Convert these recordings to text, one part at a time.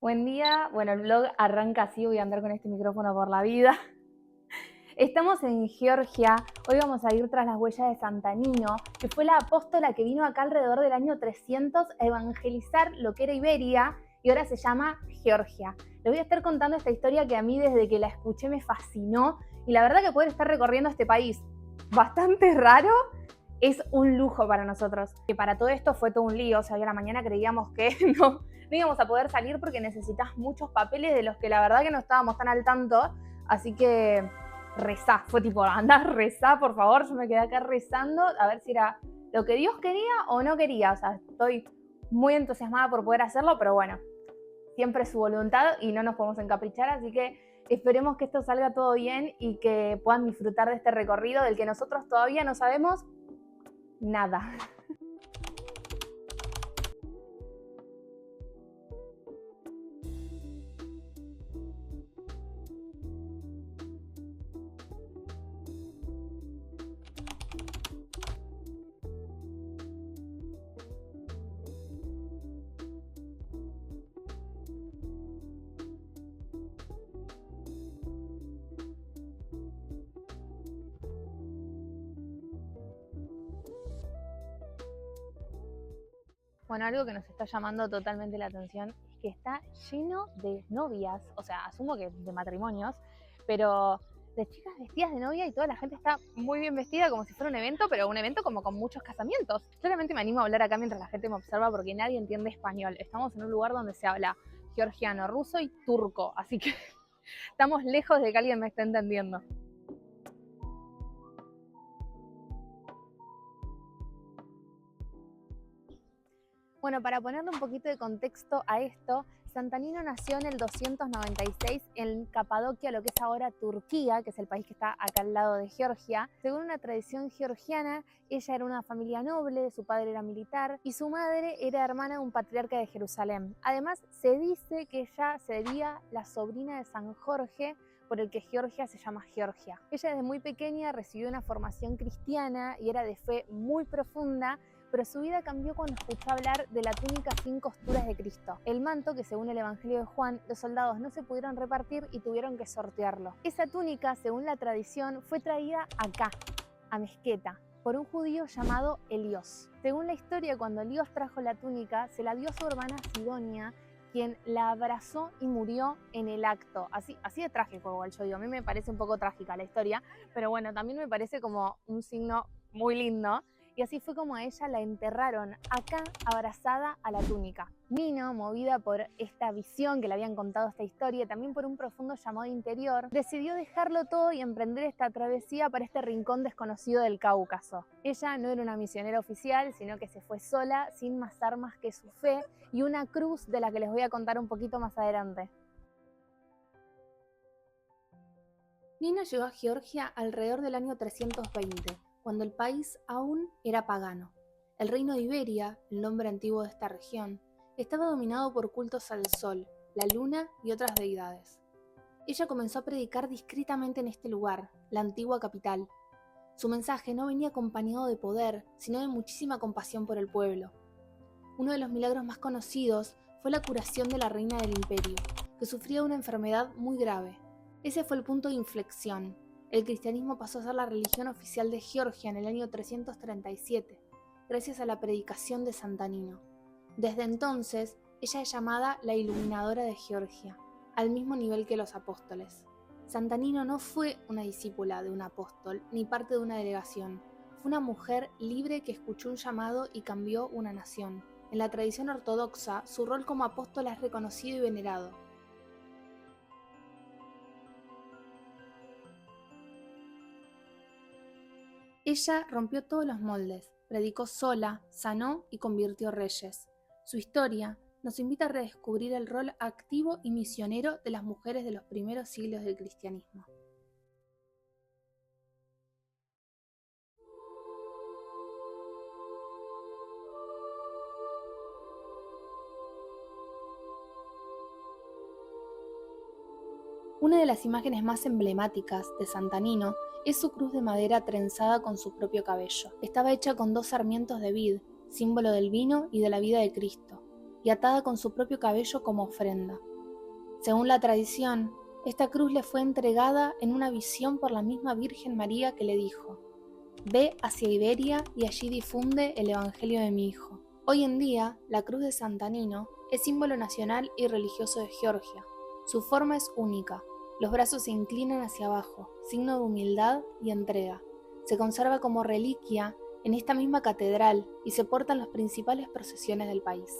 Buen día. Bueno, el vlog arranca así, voy a andar con este micrófono por la vida. Estamos en Georgia, hoy vamos a ir tras las huellas de Santa Nino, que fue la apóstola que vino acá alrededor del año 300 a evangelizar lo que era Iberia y ahora se llama Georgia. Les voy a estar contando esta historia que a mí desde que la escuché me fascinó y la verdad que poder estar recorriendo este país bastante raro es un lujo para nosotros. Que para todo esto fue todo un lío, o sea, hoy a la mañana creíamos que no íbamos a poder salir porque necesitas muchos papeles de los que la verdad que no estábamos tan al tanto, así que rezá, fue tipo, andá, rezá, por favor, yo me quedé acá rezando a ver si era lo que Dios quería o no quería, o sea, estoy muy entusiasmada por poder hacerlo, pero bueno, siempre es su voluntad y no nos podemos encaprichar, así que esperemos que esto salga todo bien y que puedan disfrutar de este recorrido del que nosotros todavía no sabemos nada. Bueno, algo que nos está llamando totalmente la atención es que está lleno de novias, o sea, asumo que de matrimonios, pero de chicas vestidas de novia y toda la gente está muy bien vestida como si fuera un evento, pero un evento como con muchos casamientos. Claramente me animo a hablar acá mientras la gente me observa porque nadie entiende español. Estamos en un lugar donde se habla georgiano, ruso y turco, así que estamos lejos de que alguien me esté entendiendo. Bueno, para ponerle un poquito de contexto a esto, Santa Nino nació en el 296 en Capadocia, lo que es ahora Turquía, que es el país que está acá al lado de Georgia. Según una tradición georgiana, ella era una familia noble, su padre era militar y su madre era hermana de un patriarca de Jerusalén. Además, se dice que ella sería la sobrina de San Jorge, por el que Georgia se llama Georgia. Ella desde muy pequeña recibió una formación cristiana y era de fe muy profunda, pero su vida cambió cuando escuchó hablar de la túnica sin costuras de Cristo, el manto que según el Evangelio de Juan los soldados no se pudieron repartir y tuvieron que sortearlo. Esa túnica, según la tradición, fue traída acá, a Mesqueta, por un judío llamado Helios. Según la historia, cuando Helios trajo la túnica, se la dio a su hermana Sidonia, quien la abrazó y murió en el acto. Así de trágico igual yo digo, a mí me parece un poco trágica la historia, pero bueno, también me parece como un signo muy lindo. Y así fue como a ella la enterraron acá, abrazada a la túnica. Nino, movida por esta visión que le habían contado esta historia, también por un profundo llamado interior, decidió dejarlo todo y emprender esta travesía para este rincón desconocido del Cáucaso. Ella no era una misionera oficial, sino que se fue sola, sin más armas que su fe y una cruz de la que les voy a contar un poquito más adelante. Nino llegó a Georgia alrededor del año 320, cuando el país aún era pagano. El reino de Iberia, el nombre antiguo de esta región, estaba dominado por cultos al sol, la luna y otras deidades. Ella comenzó a predicar discretamente en este lugar, la antigua capital. Su mensaje no venía acompañado de poder, sino de muchísima compasión por el pueblo. Uno de los milagros más conocidos fue la curación de la reina del imperio, que sufría una enfermedad muy grave. Ese fue el punto de inflexión. El cristianismo pasó a ser la religión oficial de Georgia en el año 337, gracias a la predicación de Santa Nino. Desde entonces, ella es llamada la iluminadora de Georgia, al mismo nivel que los apóstoles. Santa Nino no fue una discípula de un apóstol, ni parte de una delegación. Fue una mujer libre que escuchó un llamado y cambió una nación. En la tradición ortodoxa, su rol como apóstola es reconocido y venerado. Ella rompió todos los moldes, predicó sola, sanó y convirtió reyes. Su historia nos invita a redescubrir el rol activo y misionero de las mujeres de los primeros siglos del cristianismo. Una de las imágenes más emblemáticas de Santa Nino es su cruz de madera trenzada con su propio cabello. Estaba hecha con 2 sarmientos de vid, símbolo del vino y de la vida de Cristo, y atada con su propio cabello como ofrenda. Según la tradición, esta cruz le fue entregada en una visión por la misma Virgen María que le dijo: «Ve hacia Iberia y allí difunde el Evangelio de mi Hijo». Hoy en día, la cruz de Sant'Anino es símbolo nacional y religioso de Georgia. Su forma es única, los brazos se inclinan hacia abajo, signo de humildad y entrega. Se conserva como reliquia en esta misma catedral y se porta en las principales procesiones del país.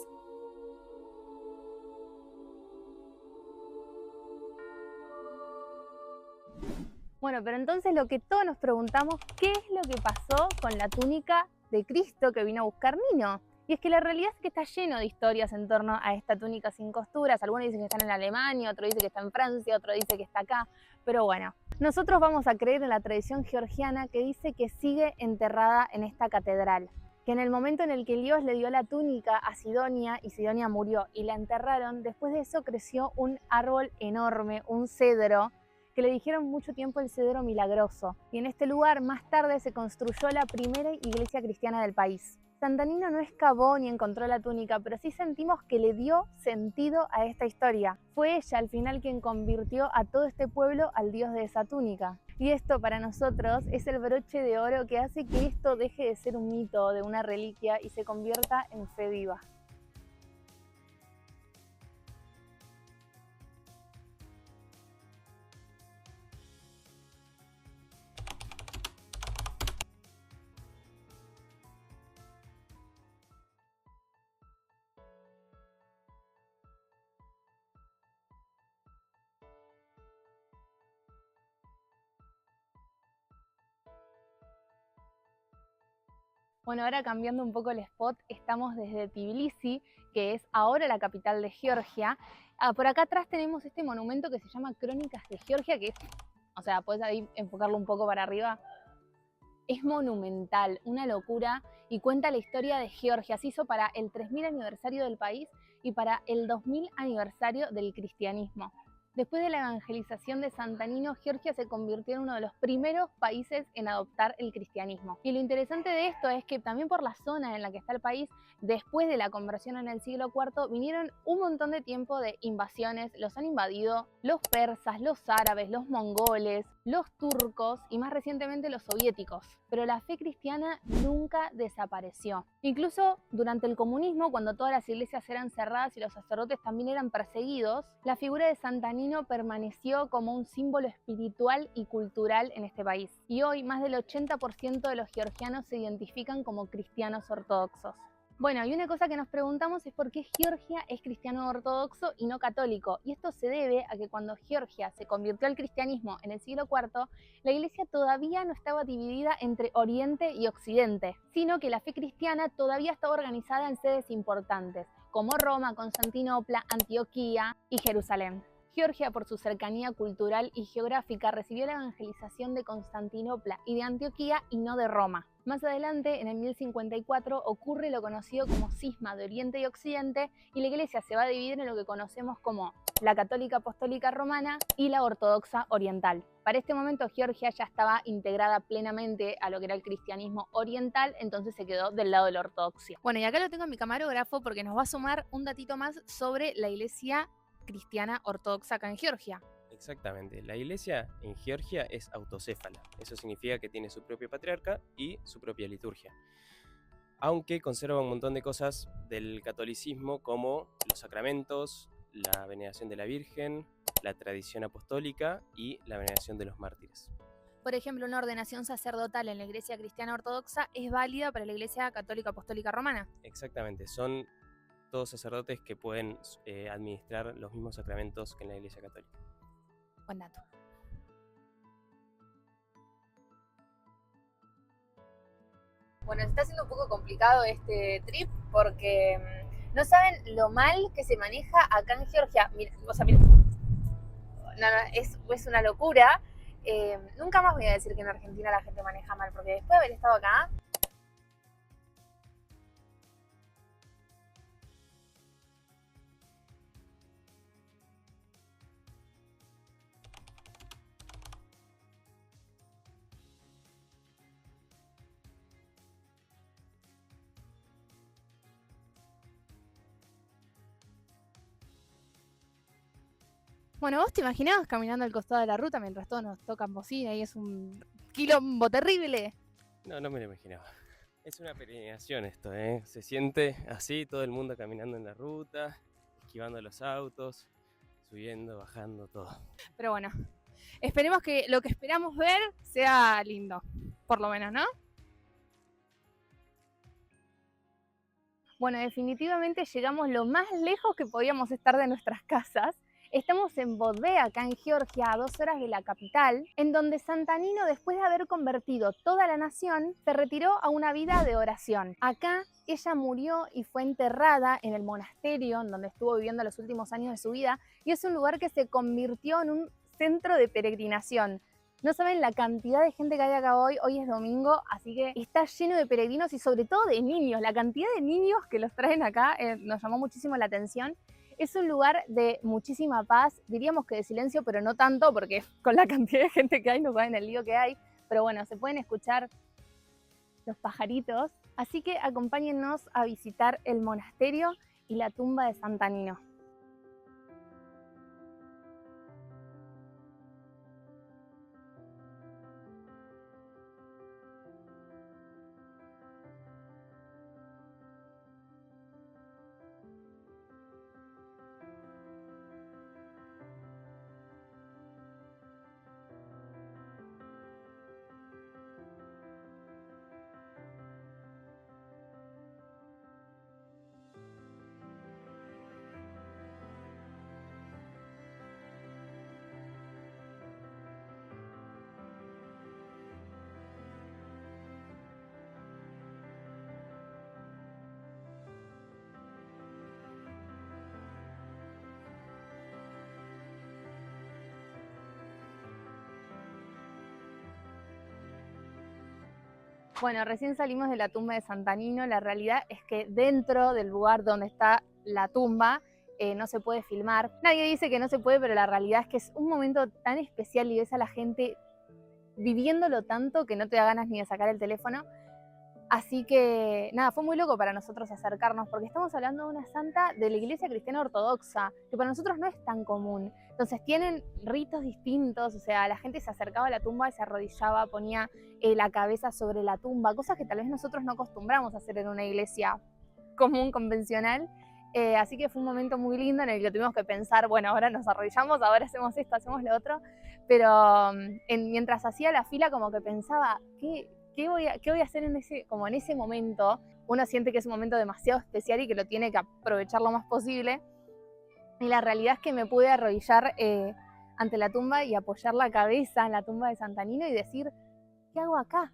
Bueno, pero entonces lo que todos nos preguntamos, ¿qué es lo que pasó con la túnica de Cristo que vino a buscar Nino? Y es que la realidad es que está lleno de historias en torno a esta túnica sin costuras. Algunos dicen que está en Alemania, otro dice que está en Francia, otro dice que está acá. Pero bueno, nosotros vamos a creer en la tradición georgiana que dice que sigue enterrada en esta catedral. Que en el momento en el que Dios le dio la túnica a Sidonia y Sidonia murió y la enterraron, después de eso creció un árbol enorme, un cedro, que le dijeron mucho tiempo el cedro milagroso. Y en este lugar más tarde se construyó la primera iglesia cristiana del país. Sant'Anino no excavó ni encontró la túnica, pero sí sentimos que le dio sentido a esta historia. Fue ella al final quien convirtió a todo este pueblo al dios de esa túnica. Y esto para nosotros es el broche de oro que hace que esto deje de ser un mito, de una reliquia, y se convierta en fe viva. Bueno, ahora cambiando un poco el spot, estamos desde Tbilisi, que es ahora la capital de Georgia. Por acá atrás tenemos este monumento que se llama Crónicas de Georgia, que es, o sea, puedes ahí enfocarlo un poco para arriba. Es monumental, una locura, y cuenta la historia de Georgia. Se hizo para el 3000 aniversario del país y para el 2000 aniversario del cristianismo. Después de la evangelización de Sant'Anino, Georgia se convirtió en uno de los primeros países en adoptar el cristianismo. Y lo interesante de esto es que también por la zona en la que está el país, después de la conversión en el siglo IV, vinieron un montón de tiempo de invasiones. Los han invadido los persas, los árabes, los mongoles, los turcos y más recientemente los soviéticos. Pero la fe cristiana nunca desapareció. Incluso durante el comunismo, cuando todas las iglesias eran cerradas y los sacerdotes también eran perseguidos, la figura de Sant'Anino permaneció como un símbolo espiritual y cultural en este país. Y hoy más del 80% de los georgianos se identifican como cristianos ortodoxos. Bueno, y una cosa que nos preguntamos es por qué Georgia es cristiano ortodoxo y no católico. Y esto se debe a que cuando Georgia se convirtió al cristianismo en el siglo IV, la iglesia todavía no estaba dividida entre Oriente y Occidente, sino que la fe cristiana todavía estaba organizada en sedes importantes, como Roma, Constantinopla, Antioquía y Jerusalén. Georgia, por su cercanía cultural y geográfica, recibió la evangelización de Constantinopla y de Antioquía y no de Roma. Más adelante, en el 1054, ocurre lo conocido como cisma de Oriente y Occidente, y la iglesia se va a dividir en lo que conocemos como la católica apostólica romana y la ortodoxa oriental. Para este momento, Georgia ya estaba integrada plenamente a lo que era el cristianismo oriental, entonces se quedó del lado de la ortodoxia. Bueno, y acá lo tengo en mi camarógrafo porque nos va a sumar un datito más sobre la iglesia cristiana ortodoxa acá en Georgia. Exactamente, la iglesia en Georgia es autocéfala, eso significa que tiene su propio patriarca y su propia liturgia, aunque conserva un montón de cosas del catolicismo como los sacramentos, la veneración de la Virgen, la tradición apostólica y la veneración de los mártires. Por ejemplo, una ordenación sacerdotal en la iglesia cristiana ortodoxa es válida para la iglesia católica apostólica romana. Exactamente, son todos sacerdotes que pueden administrar los mismos sacramentos que en la iglesia católica. Buen dato. Bueno, está siendo un poco complicado este trip porque no saben lo mal que se maneja acá en Georgia. Mira, o sea, mira, es una locura. Nunca más voy a decir que en Argentina la gente maneja mal, porque después de haber estado acá, Bueno, vos te imaginabas caminando al costado de la ruta mientras todos nos tocan bocina y es un quilombo terrible. No, no me lo imaginaba. Es una peregrinación esto, ¿eh? Se siente así, todo el mundo caminando en la ruta, esquivando los autos, subiendo, bajando, todo. Pero bueno, esperemos que lo que esperamos ver sea lindo, por lo menos, ¿no? Bueno, definitivamente llegamos lo más lejos que podíamos estar de nuestras casas. Estamos en Bodve, acá en Georgia, a 2 horas de la capital, en donde Santanino, después de haber convertido toda la nación, se retiró a una vida de oración. Acá ella murió y fue enterrada en el monasterio en donde estuvo viviendo los últimos años de su vida, y es un lugar que se convirtió en un centro de peregrinación. No saben la cantidad de gente que hay acá hoy. Hoy es domingo, así que está lleno de peregrinos y sobre todo de niños. La cantidad de niños que los traen acá nos llamó muchísimo la atención. Es un lugar de muchísima paz, diríamos que de silencio, pero no tanto, porque con la cantidad de gente que hay no saben el lío que hay. Pero bueno, se pueden escuchar los pajaritos. Así que acompáñennos a visitar el monasterio y la tumba de Santanino. Bueno, recién salimos de la tumba de Santanino. La realidad es que dentro del lugar donde está la tumba no se puede filmar. Nadie dice que no se puede, pero la realidad es que es un momento tan especial y ves a la gente viviéndolo tanto que no te da ganas ni de sacar el teléfono. Así que nada, fue muy loco para nosotros acercarnos porque estamos hablando de una santa de la Iglesia Cristiana Ortodoxa, que para nosotros no es tan común. Entonces tienen ritos distintos, o sea, la gente se acercaba a la tumba y se arrodillaba, ponía la cabeza sobre la tumba, cosas que tal vez nosotros no acostumbramos a hacer en una iglesia común, convencional. Así que fue un momento muy lindo en el que tuvimos que pensar, bueno, ahora nos arrodillamos, ahora hacemos esto, hacemos lo otro. Pero mientras hacía la fila como que pensaba, ¿qué voy a hacer en ese momento? Uno siente que es un momento demasiado especial y que lo tiene que aprovechar lo más posible. Y la realidad es que me pude arrodillar ante la tumba y apoyar la cabeza en la tumba de Santanino y decir, ¿qué hago acá?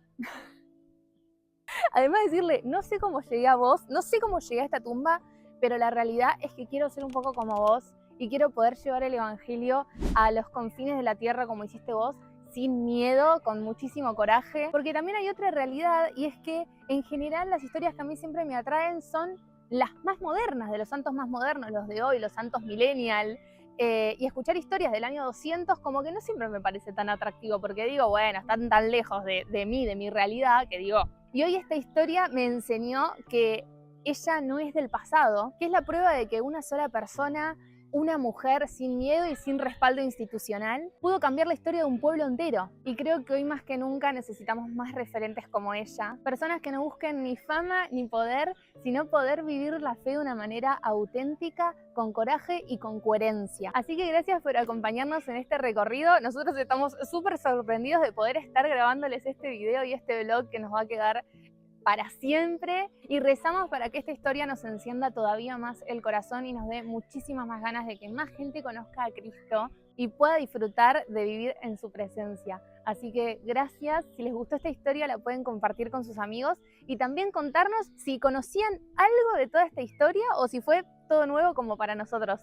Además de decirle, no sé cómo llegué a vos, no sé cómo llegué a esta tumba, pero la realidad es que quiero ser un poco como vos y quiero poder llevar el evangelio a los confines de la tierra como hiciste vos, sin miedo, con muchísimo coraje, porque también hay otra realidad y es que en general las historias que a mí siempre me atraen son las más modernas, de los santos más modernos, los de hoy, los santos millennial, y escuchar historias del año 200 como que no siempre me parece tan atractivo, porque digo, bueno, están tan lejos de mí, de mi realidad, que digo, y hoy esta historia me enseñó que ella no es del pasado, que es la prueba de que una sola persona, una mujer sin miedo y sin respaldo institucional, pudo cambiar la historia de un pueblo entero. Y creo que hoy más que nunca necesitamos más referentes como ella. Personas que no busquen ni fama ni poder, sino poder vivir la fe de una manera auténtica, con coraje y con coherencia. Así que gracias por acompañarnos en este recorrido. Nosotros estamos súper sorprendidos de poder estar grabándoles este video y este vlog que nos va a quedar para siempre, y rezamos para que esta historia nos encienda todavía más el corazón y nos dé muchísimas más ganas de que más gente conozca a Cristo y pueda disfrutar de vivir en su presencia. Así que gracias. Si les gustó esta historia la pueden compartir con sus amigos y también contarnos si conocían algo de toda esta historia o si fue todo nuevo como para nosotros.